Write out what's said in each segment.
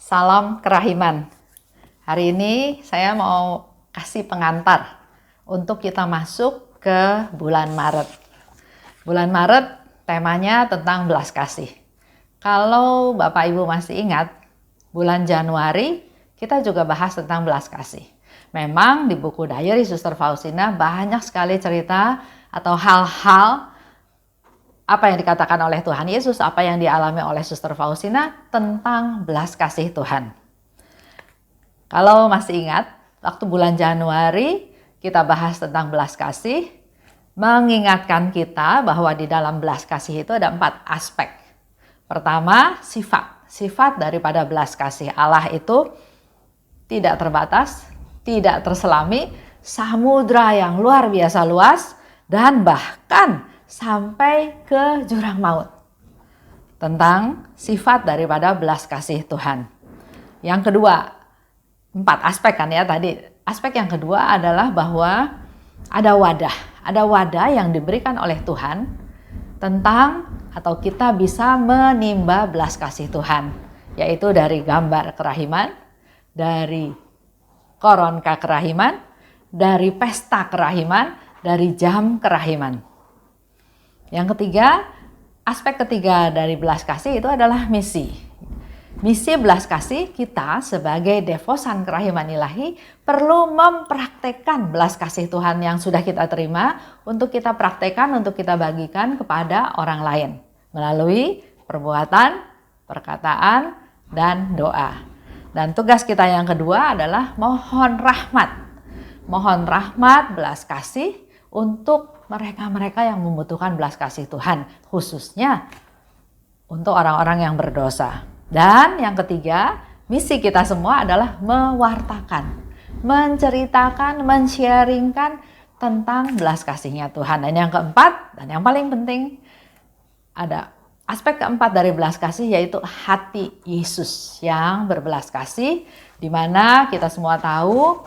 Salam kerahiman. Hari ini saya mau kasih pengantar untuk kita masuk ke bulan Maret. Bulan Maret temanya tentang belas kasih. Kalau Bapak Ibu masih ingat, bulan Januari kita juga bahas tentang belas kasih. Memang di buku diary Suster Faustina banyak sekali cerita atau hal-hal apa yang dikatakan oleh Tuhan Yesus, apa yang dialami oleh Suster Faustina tentang belas kasih Tuhan. Kalau masih ingat, waktu bulan Januari kita bahas tentang belas kasih, mengingatkan kita bahwa di dalam belas kasih itu ada 4 aspek. Pertama, sifat daripada belas kasih Allah itu tidak terbatas, tidak terselami, samudra yang luar biasa luas, dan bahkan sampai ke jurang maut. Tentang sifat daripada belas kasih Tuhan. Yang kedua, 4 aspek kan ya tadi. Aspek yang kedua adalah bahwa ada wadah yang diberikan oleh Tuhan tentang atau kita bisa menimba belas kasih Tuhan, yaitu dari gambar kerahiman, dari koronka kerahiman, dari pesta kerahiman, dari jam kerahiman. Yang ketiga, aspek ketiga dari belas kasih itu adalah misi. Misi belas kasih kita sebagai devosan kerahiman ilahi perlu mempraktekkan belas kasih Tuhan yang sudah kita terima untuk kita praktekkan, untuk kita bagikan kepada orang lain melalui perbuatan, perkataan, dan doa. Dan tugas kita yang kedua adalah mohon rahmat. Mohon rahmat belas kasih untuk mereka-mereka yang membutuhkan belas kasih Tuhan, khususnya untuk orang-orang yang berdosa. Dan yang ketiga, misi kita semua adalah mewartakan, menceritakan, men-sharingkan tentang belas kasihnya Tuhan. Dan yang keempat, dan yang paling penting, ada aspek keempat dari belas kasih, yaitu hati Yesus yang berbelas kasih, di mana kita semua tahu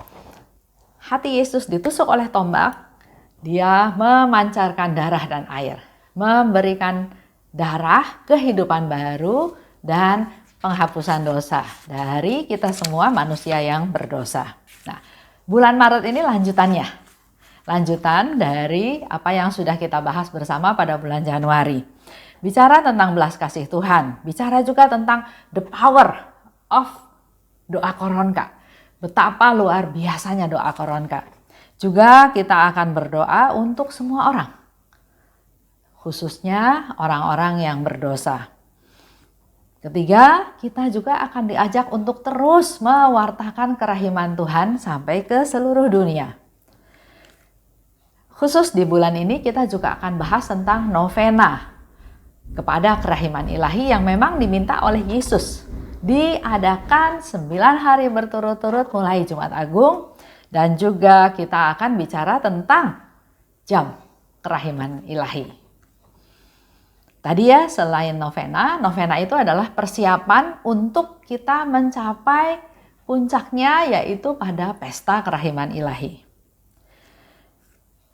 hati Yesus ditusuk oleh tombak. Dia memancarkan darah dan air, memberikan darah, kehidupan baru, dan penghapusan dosa dari kita semua manusia yang berdosa. Nah, bulan Maret ini lanjutannya. Lanjutan dari apa yang sudah kita bahas bersama pada bulan Januari. Bicara tentang belas kasih Tuhan, bicara juga tentang the power of doa koronka. Betapa luar biasanya doa koronka. Juga kita akan berdoa untuk semua orang, khususnya orang-orang yang berdosa. Ketiga, kita juga akan diajak untuk terus mewartakan kerahiman Tuhan sampai ke seluruh dunia. Khusus di bulan ini kita juga akan bahas tentang novena kepada kerahiman ilahi yang memang diminta oleh Yesus. Diadakan 9 hari berturut-turut mulai Jumat Agung. Dan juga kita akan bicara tentang jam kerahiman ilahi. Tadi ya, selain novena itu adalah persiapan untuk kita mencapai puncaknya, yaitu pada pesta kerahiman ilahi.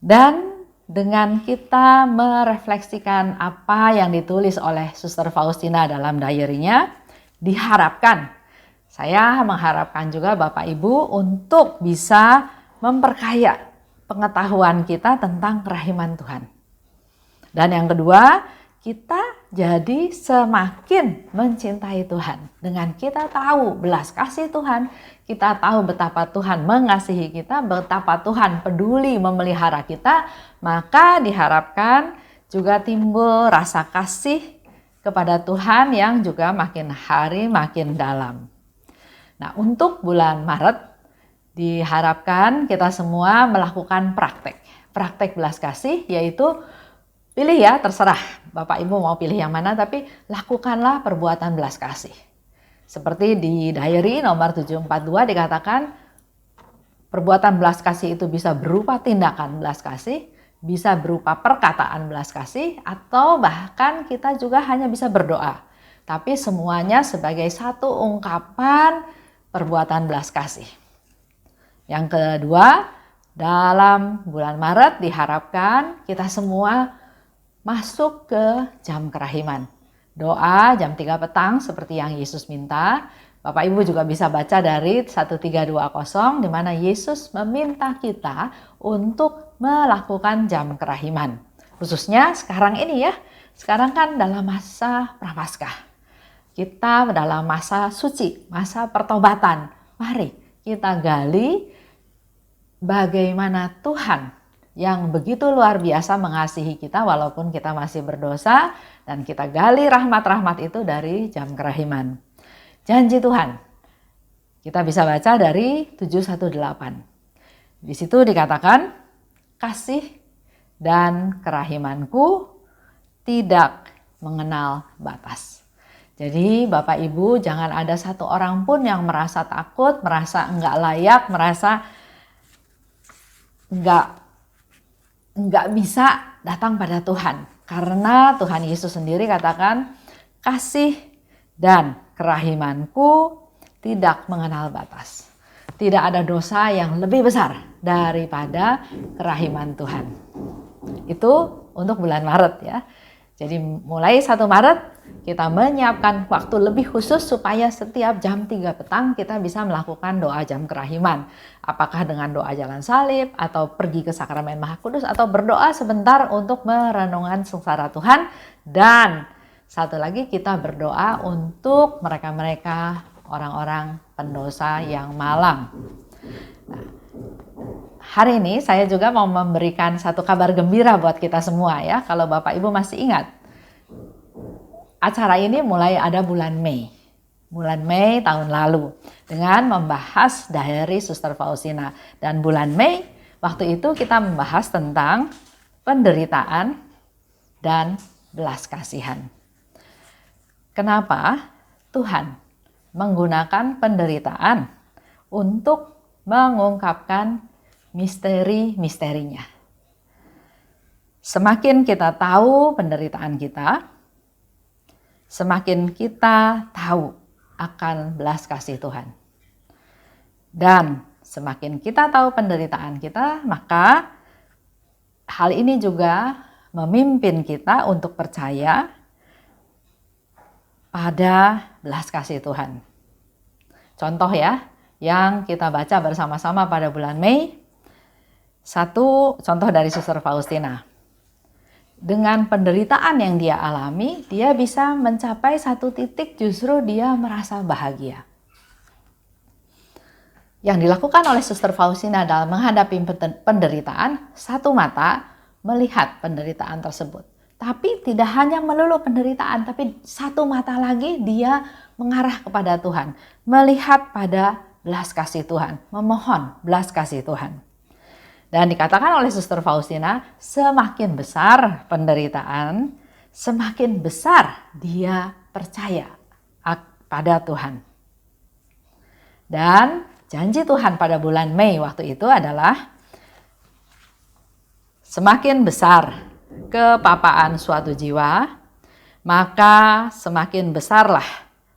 Dan dengan kita merefleksikan apa yang ditulis oleh Suster Faustina dalam diary-nya, diharapkan, saya mengharapkan juga Bapak Ibu untuk bisa memperkaya pengetahuan kita tentang kerahiman Tuhan. Dan yang kedua, kita jadi semakin mencintai Tuhan. Dengan kita tahu belas kasih Tuhan, kita tahu betapa Tuhan mengasihi kita, betapa Tuhan peduli memelihara kita, maka diharapkan juga timbul rasa kasih kepada Tuhan yang juga makin hari makin dalam. Nah, untuk bulan Maret diharapkan kita semua melakukan praktek belas kasih, yaitu pilih ya, terserah Bapak Ibu mau pilih yang mana, tapi lakukanlah perbuatan belas kasih. Seperti di diary nomor 742 dikatakan, perbuatan belas kasih itu bisa berupa tindakan belas kasih, bisa berupa perkataan belas kasih, atau bahkan kita juga hanya bisa berdoa. Tapi semuanya sebagai satu ungkapan perbuatan belas kasih. Yang kedua, dalam bulan Maret diharapkan kita semua masuk ke jam kerahiman. Doa jam 3 petang seperti yang Yesus minta. Bapak Ibu juga bisa baca dari 1320 di mana Yesus meminta kita untuk melakukan jam kerahiman. Khususnya sekarang ini ya, sekarang kan dalam masa Prapaskah. Kita dalam masa suci, masa pertobatan. Mari kita gali bagaimana Tuhan yang begitu luar biasa mengasihi kita walaupun kita masih berdosa, dan kita gali rahmat-rahmat itu dari jam kerahiman. Janji Tuhan, kita bisa baca dari 718. Di situ dikatakan, kasih dan kerahimanku tidak mengenal batas. Jadi Bapak Ibu jangan ada satu orang pun yang merasa takut, merasa enggak layak, merasa enggak bisa datang pada Tuhan. Karena Tuhan Yesus sendiri katakan, kasih dan kerahimanku tidak mengenal batas. Tidak ada dosa yang lebih besar daripada kerahiman Tuhan. Itu untuk bulan Maret ya. Jadi mulai 1 Maret kita menyiapkan waktu lebih khusus supaya setiap jam 3 petang kita bisa melakukan doa jam kerahiman. Apakah dengan doa jalan salib atau pergi ke Sakramen Maha Kudus atau berdoa sebentar untuk merenungkan sengsara Tuhan. Dan satu lagi kita berdoa untuk mereka-mereka orang-orang pendosa yang malang. Nah, hari ini saya juga mau memberikan satu kabar gembira buat kita semua ya. Kalau Bapak Ibu masih ingat, acara ini mulai ada bulan Mei. Bulan Mei tahun lalu dengan membahas dari Suster Faustina. Dan bulan Mei waktu itu kita membahas tentang penderitaan dan belas kasihan. Kenapa Tuhan menggunakan penderitaan untuk mengungkapkan misteri-misterinya? Semakin kita tahu penderitaan kita, semakin kita tahu akan belas kasih Tuhan. Dan semakin kita tahu penderitaan kita, maka hal ini juga memimpin kita untuk percaya pada belas kasih Tuhan. Contoh ya, yang kita baca bersama-sama pada bulan Mei, satu contoh dari Suster Faustina. Dengan penderitaan yang dia alami, dia bisa mencapai satu titik justru dia merasa bahagia. Yang dilakukan oleh Suster Faustina dalam menghadapi penderitaan, satu mata melihat penderitaan tersebut. Tapi tidak hanya melulu penderitaan, tapi satu mata lagi dia mengarah kepada Tuhan. Melihat pada belas kasih Tuhan, memohon belas kasih Tuhan. Dan dikatakan oleh Suster Faustina, semakin besar penderitaan, semakin besar dia percaya pada Tuhan. Dan janji Tuhan pada bulan Mei waktu itu adalah semakin besar kepapaan suatu jiwa, maka semakin besarlah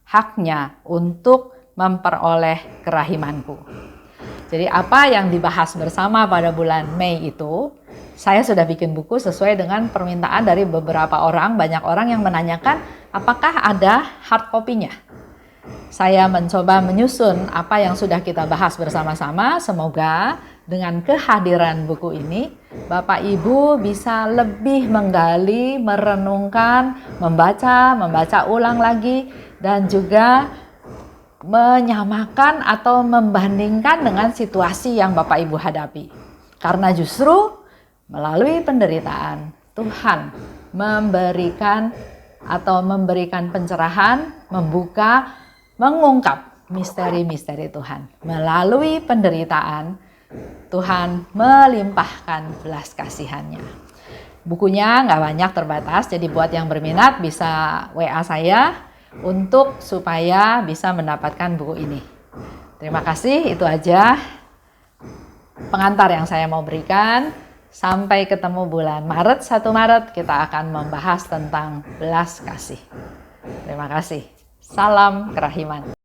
haknya untuk memperoleh kerahimanku. Jadi apa yang dibahas bersama pada bulan Mei itu, saya sudah bikin buku sesuai dengan permintaan dari beberapa orang, banyak orang yang menanyakan apakah ada hard copy-nya. Saya mencoba menyusun apa yang sudah kita bahas bersama-sama, semoga dengan kehadiran buku ini, Bapak Ibu bisa lebih menggali, merenungkan, membaca ulang lagi, dan juga menyamakan atau membandingkan dengan situasi yang Bapak Ibu hadapi. Karena justru melalui penderitaan, Tuhan memberikan pencerahan, mengungkap misteri-misteri Tuhan. Melalui penderitaan, Tuhan melimpahkan belas kasihannya. Bukunya nggak banyak, terbatas, jadi buat yang berminat bisa WA saya untuk supaya bisa mendapatkan buku ini. Terima kasih, itu aja pengantar yang saya mau berikan. Sampai ketemu bulan Maret, 1 Maret kita akan membahas tentang belas kasih. Terima kasih. Salam kerahiman.